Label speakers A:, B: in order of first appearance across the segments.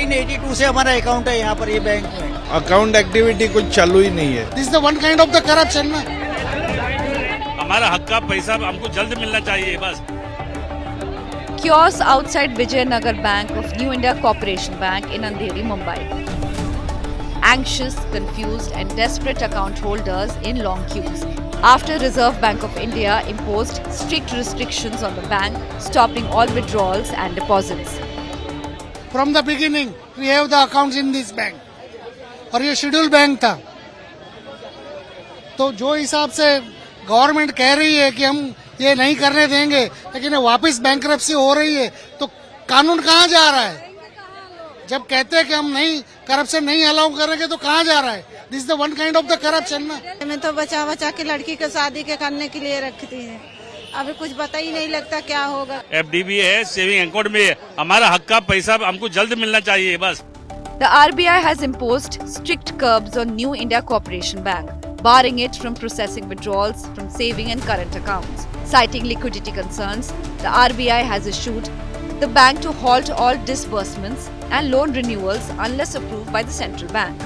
A: 1982 से हमारा अकाउंट है यहाँ पर, ये बैंक में।
B: अकाउंट एक्टिविटी कुछ चालू ही नहीं है।
C: This is the one kind of the corruption ना।
D: हमारा हक का पैसा हमको जल्द मिलना चाहिए बस।
E: Chaos outside Vijayanagar Bank of New India Corporation Bank in Andheri, Mumbai. Anxious, confused and desperate account holders in long queues after Reserve Bank of India imposed strict restrictions on the bank, stopping all withdrawals and deposits.
C: From the beginning we have the accounts in this bank, और ये schedule bank था। तो जो हिसाब से government कह रही है कि हम ये नहीं करने देंगे, लेकिन वापस बैंकरप्सी हो रही है, तो कानून कहाँ जा रहा है? जब कहते हैं कि हम नहीं करप्शन नहीं अलाउ करेंगे तो कहाँ जा रहा है? This is the one kind of the corruption ना।
F: मैं तो बचा बचा के लड़की को शादी के करने के लिए रखती है, अभी कुछ पता ही नहीं लगता क्या होगा।
D: एफडी भी है, सेविंग अकाउंट भी है, हमारा हक का पैसा हमको जल्द मिलना चाहिए बस।
E: The RBI has imposed strict curbs on New India Corporation Bank, barring it from processing withdrawals from saving and current accounts. Citing liquidity concerns, the RBI has issued the bank to halt all disbursements and loan renewals unless approved by the central bank.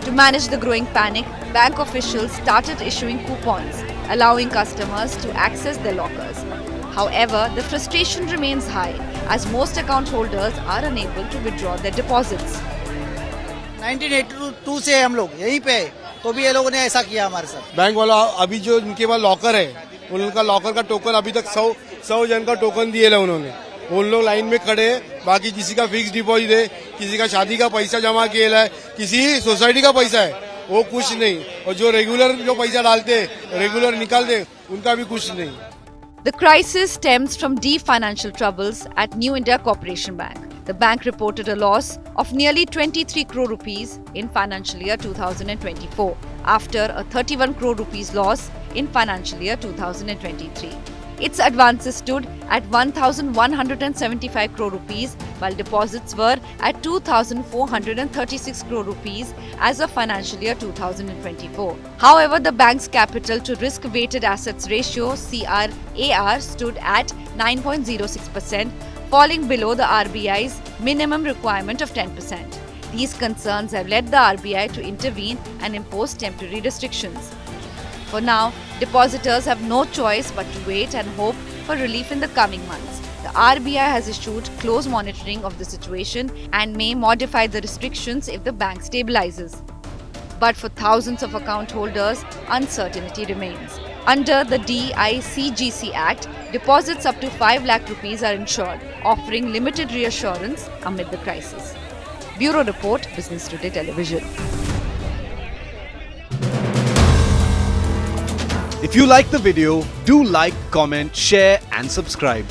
E: To manage the growing panic, bank officials started issuing coupons, allowing customers to access their lockers. However, the frustration remains high as most account holders are unable to withdraw their deposits.
A: 1982 से हम लोग यहीं पे है, तो भी ये लोगों ने ऐसा किया हमारे साथ।
B: बैंक वाला अभी जो इनके पास लॉकर है, उनका लॉकर का टोकन अभी तक 100 जन का टोकन दिए है उन्होंने। उन लोग लाइन में खड़े हैं, बाकी किसी का फिक्स डिपॉजिट है, किसी का शादी का पैसा जमा किया है, किसी सोसाइटी का पैसा है, वो कुछ नहीं। और जो रेगुलर जो पैसा डालते रेगुलर निकालते, उनका भी कुछ नहीं।
E: The crisis stems from deep financial troubles at New India Corporation Bank. The bank reported a loss of nearly 23 crore rupees in financial year 2024 after a 31 crore rupees loss in financial year 2023. Its advances stood at 1,175 crore rupees while deposits were at 2,436 crore rupees as of financial year 2024. However, the bank's capital to risk weighted assets ratio CRAR stood at 9.06%, falling below the RBI's minimum requirement of 10%. These concerns have led the RBI to intervene and impose temporary restrictions. For now, depositors have no choice but to wait and hope for relief in the coming months. The RBI has issued close monitoring of the situation and may modify the restrictions if the bank stabilizes. But for thousands of account holders, uncertainty remains. Under the DICGC Act, deposits up to 5 lakh rupees are insured, offering limited reassurance amid the crisis. Bureau Report, Business Today Television.
G: If you like the video, do like, comment, share and subscribe.